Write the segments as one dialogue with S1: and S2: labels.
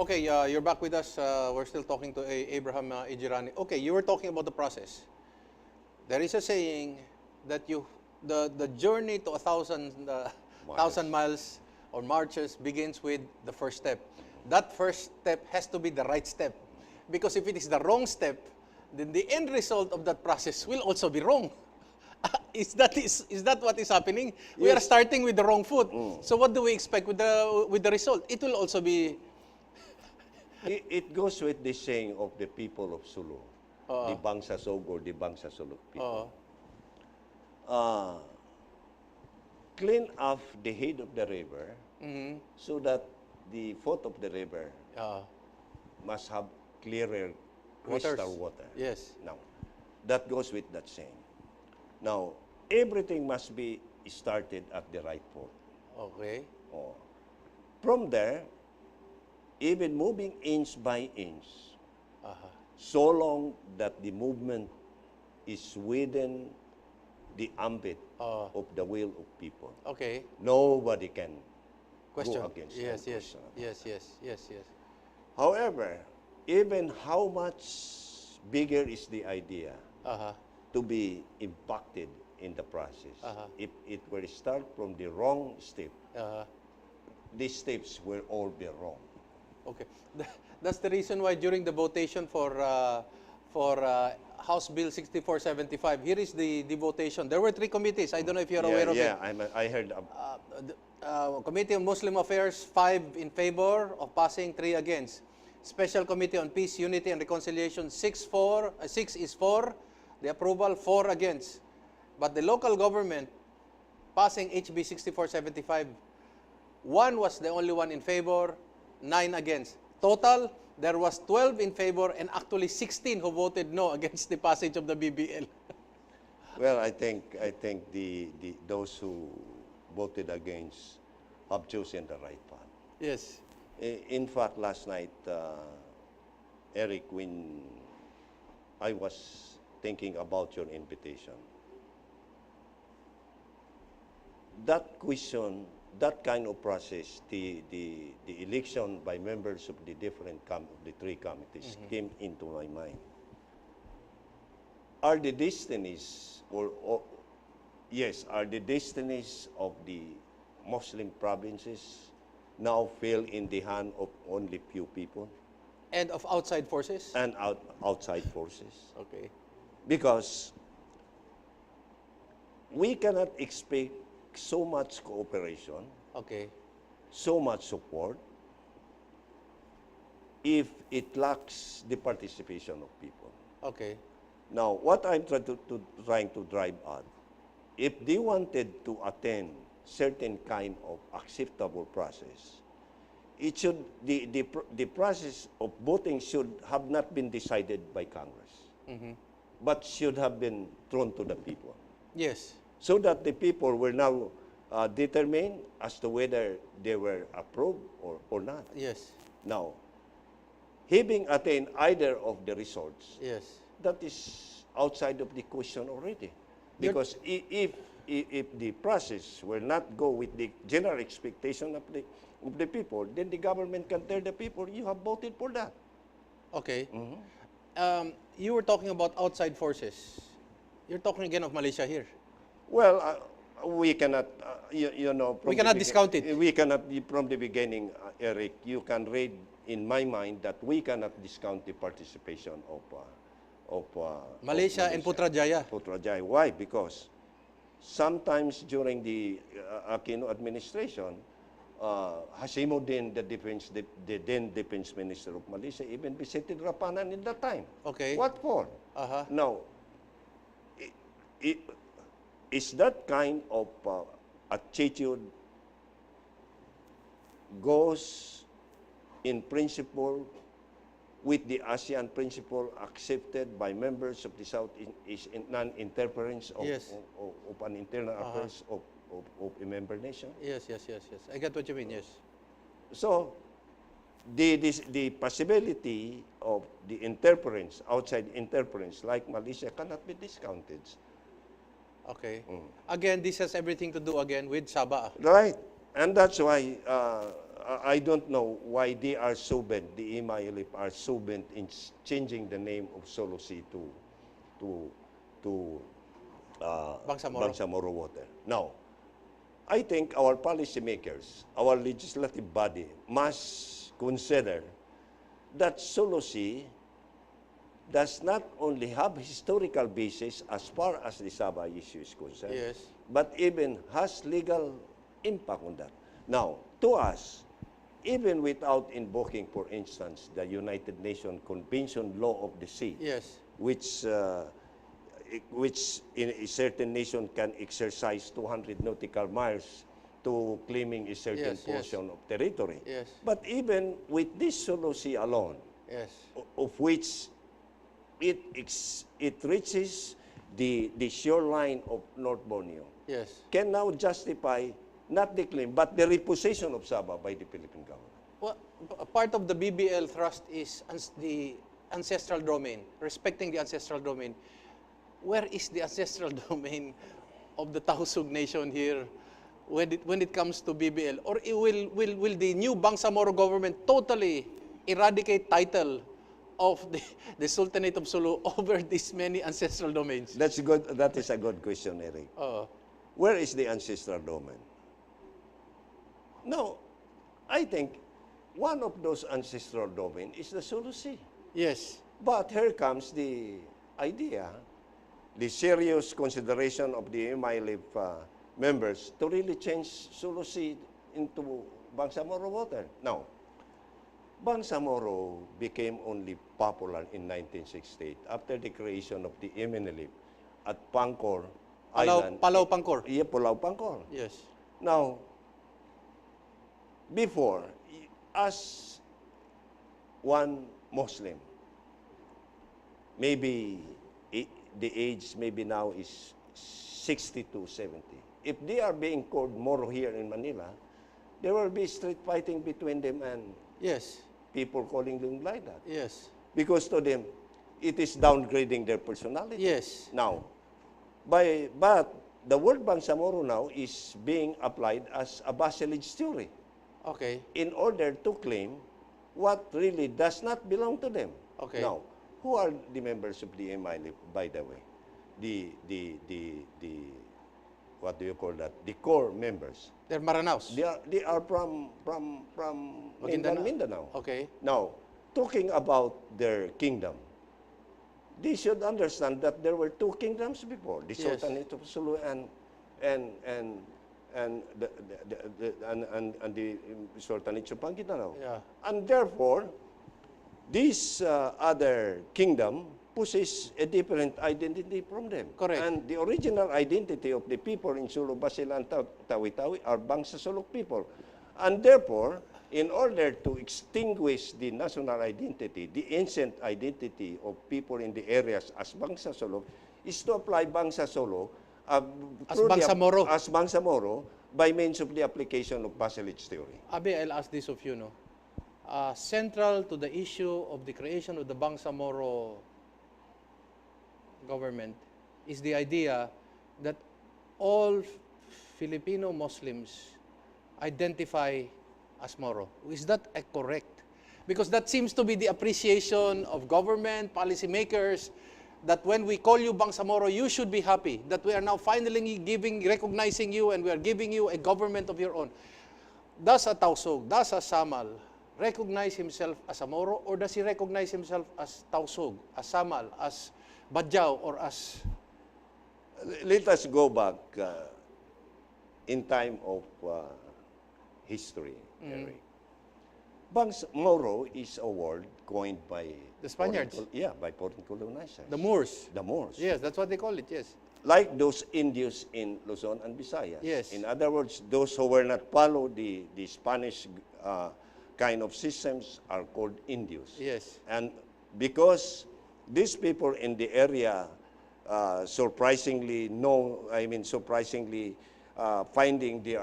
S1: Okay, you're back with us. We're still talking to Abraham Ijirani. Okay, you were talking about the process. There is a saying that the journey to 1,000 miles or marches begins with the first step. That first step has to be the right step, because if it is the wrong step, then the end result of that process will also be wrong. Is that what is happening? We are starting with the wrong foot. So what do we expect with the result? It will also be.
S2: It goes with the saying of the people of Sulu, the Bangsasog or the Bangsasuluk people. Clean off the head of the river so that the foot of the river must have clearer crystal water.
S1: Yes.
S2: Now, that goes with that saying. Now, everything must be started at the right foot.
S1: Okay.
S2: From there, even moving inch by inch, so long that the movement is within the ambit of the will of people.
S1: Okay.
S2: Nobody can
S1: Question.
S2: go against
S1: Yes,
S2: them.
S1: yes.
S2: However, even how much bigger is the idea to be impacted in the process, if it were start from the wrong step, these steps will all be wrong.
S1: Okay. That's the reason why during the votation for House Bill 6475, here is the votation. There were 3 committees. I don't know if you're aware of it.
S2: I heard.
S1: Committee on Muslim Affairs, 5 in favor of passing, 3 against. Special Committee on Peace, Unity, and Reconciliation, 6 is for the approval, 4 against. But the local government passing HB 6475, 1 was the only one in favor, 9 against. Total, there was 12 in favor and actually 16 who voted no against the passage of the BBL.
S2: Well, I think those who voted against have chosen the right path.
S1: Yes.
S2: In fact, last night, Eric, when I was thinking about your invitation, that question, that kind of process, the election by members of the the 3 committees came into my mind. Are the destinies, are the destinies of the Muslim provinces now fell in the hand of only few people?
S1: And of outside forces?
S2: And outside forces.
S1: Okay.
S2: Because we cannot expect so much cooperation,
S1: Okay.
S2: so much support, if it lacks the participation of people.
S1: Okay.
S2: Now, what I'm trying to drive at, if they wanted to attend certain kind of acceptable process, it should the process of voting should have not been decided by Congress, but should have been thrown to the people.
S1: Yes.
S2: So that the people will now determine as to whether they were approved or not.
S1: Yes.
S2: Now, having attained either of the results,
S1: Yes.
S2: that is outside of the question already. Because if the process will not go with the general expectation of the people, then the government can tell the people, you have voted for that.
S1: Okay. You were talking about outside forces. You're talking again of Malaysia here.
S2: Well, we cannot, we
S1: cannot discount it.
S2: We cannot, from the beginning, Eric, you can read in my mind that we cannot discount the participation of
S1: Malaysia and Putrajaya.
S2: Putrajaya. Why? Because sometimes during the Aquino administration, Hasimuddin, the then defense minister of Malaysia, even visited Rapanan in that time.
S1: Okay.
S2: What for? Now, is that kind of attitude goes in principle with the ASEAN principle accepted by members of the Southeast non-interference of an internal affairs of a member nation?
S1: Yes. I get what you mean, yes.
S2: So, the possibility of the interference, outside interference, like Malaysia, cannot be discounted.
S1: Okay. Again, this has everything to do again with Sabah.
S2: Right. And that's why I don't know why they are so bent, the Imailip are so bent in changing the name of Solosi to, to
S1: Bangsamoro.
S2: Bangsamoro Water. Now, I think our policymakers, our legislative body, must consider that Solosi does not only have historical basis as far as the Sabah issue is concerned,
S1: Yes.
S2: but even has legal impact on that. Now, to us, even without invoking, for instance, the United Nations Convention Law of the Sea,
S1: Yes.
S2: which in a certain nation can exercise 200 nautical miles to claiming a certain
S1: Yes, yes.
S2: portion of territory.
S1: Yes.
S2: But even with this Solosi alone,
S1: Yes.
S2: of which it reaches the shoreline of North Borneo,
S1: Yes.
S2: can now justify not the claim, but the repossession of Sabah by the Philippine government.
S1: Well, part of the BBL thrust is the ancestral domain, respecting the ancestral domain. Where is the ancestral domain of the Tausug nation here when it comes to BBL? Or will the new Bangsamoro government totally eradicate title of the Sultanate of Sulu over these many ancestral domains?
S2: That's good. That is a good question, Eric. Where is the ancestral domain? Now, I think one of those ancestral domain is the Sulu Sea.
S1: Yes.
S2: But here comes the idea, the serious consideration of the MILIF members to really change Sulu Sea into Bangsamoro water. Now, Bangsamoro became only popular in 1968 after the creation of the MNLIF at Pangkor Island.
S1: Palau Pangkor.
S2: Yeah, Pulau Pangkor.
S1: Yes.
S2: Now, before, as one Muslim, maybe the age maybe now is 60 to 70. If they are being called Moro here in Manila, there will be street fighting between them and
S1: Yes.
S2: people calling them like that.
S1: Yes.
S2: Because to them, it is downgrading their personality.
S1: Yes.
S2: Now, but the word Bangsamoro now is being applied as a vassalage theory
S1: Okay.
S2: in order to claim what really does not belong to them.
S1: Okay.
S2: Now, who are the members of the MILIF, by the way? The what do you call that? The core members.
S1: They're Maranaos.
S2: They are from Mindanao.
S1: Okay.
S2: Now, talking about their kingdom, they should understand that there were two kingdoms before: the
S1: Yes.
S2: Sultanate of Sulu and the Sultanate of Maguindanao.
S1: Yeah.
S2: And therefore, this other kingdom possess a different identity from them.
S1: Correct.
S2: And the original identity of the people in Sulu, Basilan, and Tawi-Tawi are Bangsa Suluk people. And therefore, in order to extinguish the national identity, the ancient identity of people in the areas as Bangsa Suluk, is to apply Bangsa Solo
S1: As Bangsamoro.
S2: as Bangsamoro by means of the application of vassalage theory.
S1: Abi, I'll ask this of you, no? Central to the issue of the creation of the Bangsamoro government is the idea that all Filipino Muslims identify as Moro. Is that correct? Because that seems to be the appreciation of government, policymakers, that when we call you Bangsamoro, you should be happy that we are now finally recognizing you, and we are giving you a government of your own. Does a Tausug, does a Samal recognize himself as a Moro, or does he recognize himself as Tausug, as Samal, as Badjao, or as...
S2: Let us go back in time of history, Eric. Bangsamoro is a word coined by
S1: The Spaniards.
S2: by foreign colonizers.
S1: The Moors.
S2: The Moors.
S1: Yes, that's what they call it, yes.
S2: Like those Indios in Luzon and Visayas.
S1: Yes.
S2: In other words, those who were not follow the Spanish kind of systems are called Indios.
S1: Yes.
S2: And because these people in the area surprisingly finding they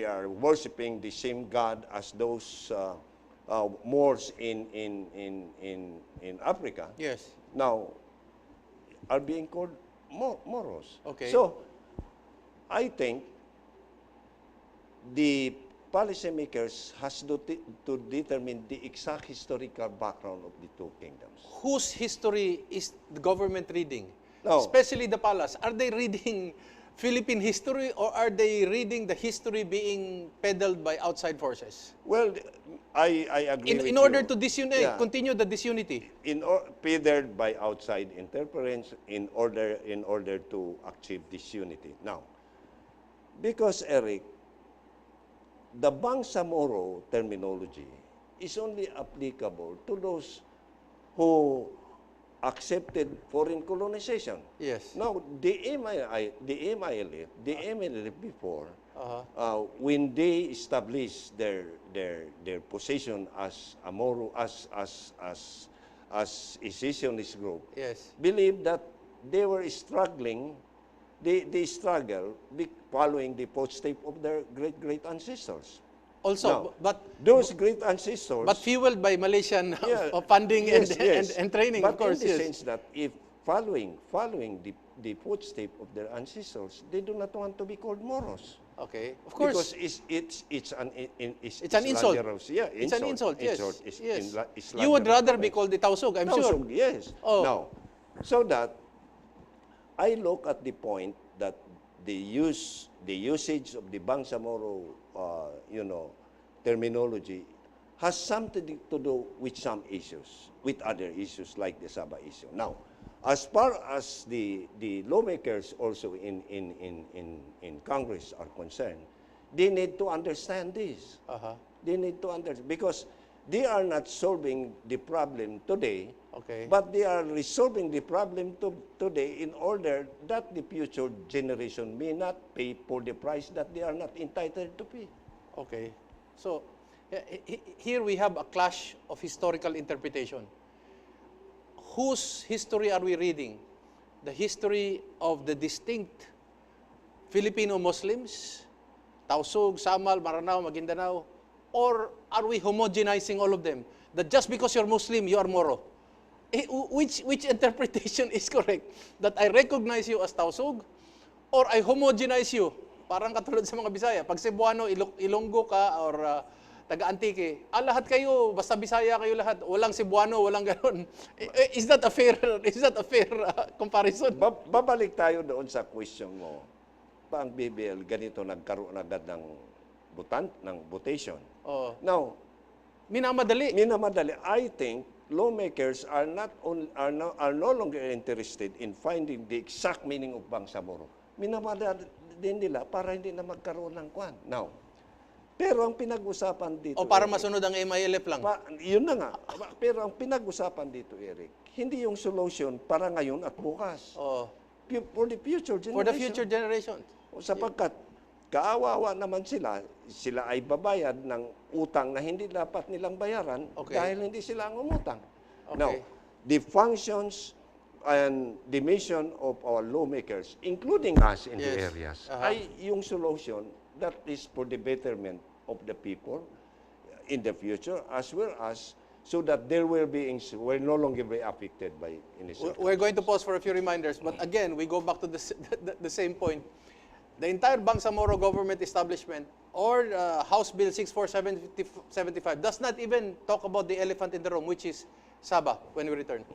S2: are worshiping the same God as those Moors in Africa.
S1: Yes.
S2: Now are being called Moros.
S1: Okay.
S2: So I think the policymakers has to determine the exact historical background of the two kingdoms.
S1: Whose history is the government reading?
S2: No.
S1: Especially the palace. Are they reading Philippine history or are they reading the history being peddled by outside forces?
S2: Well, I agree with
S1: In order
S2: you.
S1: to disunite,
S2: Yeah.
S1: continue the disunity.
S2: Peddled by outside interference in order to achieve disunity. Now, because Eric, the Bangsamoro terminology is only applicable to those who accepted foreign colonization.
S1: Yes.
S2: Now, the MILF before,
S1: Uh-huh.
S2: when they established their position as a Moro, as a secessionist group,
S1: Yes.
S2: believed that they were struggling. They struggle following the footsteps of their great ancestors.
S1: Also,
S2: Now,
S1: but
S2: those great ancestors,
S1: fueled by Malaysian
S2: yeah,
S1: funding
S2: yes, yes.
S1: and training,
S2: but
S1: of course.
S2: in the
S1: Yes.
S2: sense that if following the footsteps of their ancestors, they do not want to be called Moros.
S1: Okay. Of course.
S2: Because it's an
S1: insult.
S2: slanderous. Yeah,
S1: It's an insult. Yes.
S2: It's
S1: Yes.
S2: it's
S1: You would
S2: slanderous
S1: rather be
S2: comments.
S1: called the Tausug, I'm sure.
S2: Tausug, yes.
S1: Oh.
S2: Now, so that I look at the point that the usage of the Bangsamoro, terminology has something to do with some issues, with other issues like the Sabah issue. Now, as far as the lawmakers also in Congress are concerned, they need to understand this.
S1: Uh-huh.
S2: They need to understand because they are not solving the problem today,
S1: Okay.
S2: but they are resolving the problem today in order that the future generation may not pay for the price that they are not entitled to pay.
S1: Okay. So, here we have a clash of historical interpretation. Whose history are we reading? The history of the distinct Filipino Muslims, Tausug, Samal, Maranao, Maguindanao, or are we homogenizing all of them? That just because you're Muslim, you are Moro. Which interpretation is correct? That I recognize you as Tausug, or I homogenize you? Parang katulad sa mga Bisaya. Pag Cebuano, Ilonggo ka, or taga-Antique, lahat kayo, basta Bisaya kayo lahat. Walang Cebuano, walang ganon. Is that a fair comparison?
S2: Babalik tayo doon sa question mo. Pa ang BBL, ganito nagkaroon agad ng votation.
S1: Oh.
S2: Now,
S1: Minamadali.
S2: I think lawmakers are no longer interested in finding the exact meaning of Bangsamoro. Minamadali din nila para hindi na magkaroon ng kwan. Now, pero ang pinag-usapan dito,
S1: O para
S2: Eric,
S1: masunod ang MILF lang.
S2: yun na nga. Pero ang pinag-usapan dito, Eric, hindi yung solution para ngayon at bukas.
S1: Oh.
S2: For the future generation.
S1: For the future generation.
S2: Sapagkat kaawawa naman sila ay babayad ng utang na hindi dapat nilang bayaran dahil hindi sila ang umutang.
S1: Okay.
S2: Now, the functions and the mission of our lawmakers, including us in the areas, ay yung solution that is for the betterment of the people in the future as well as so that their well-being will no longer be affected by any circumstances.
S1: We're going to pause for a few reminders, but again, we go back to the same point. The entire Bangsamoro government establishment or House Bill 6475 does not even talk about the elephant in the room, which is Sabah, when we return.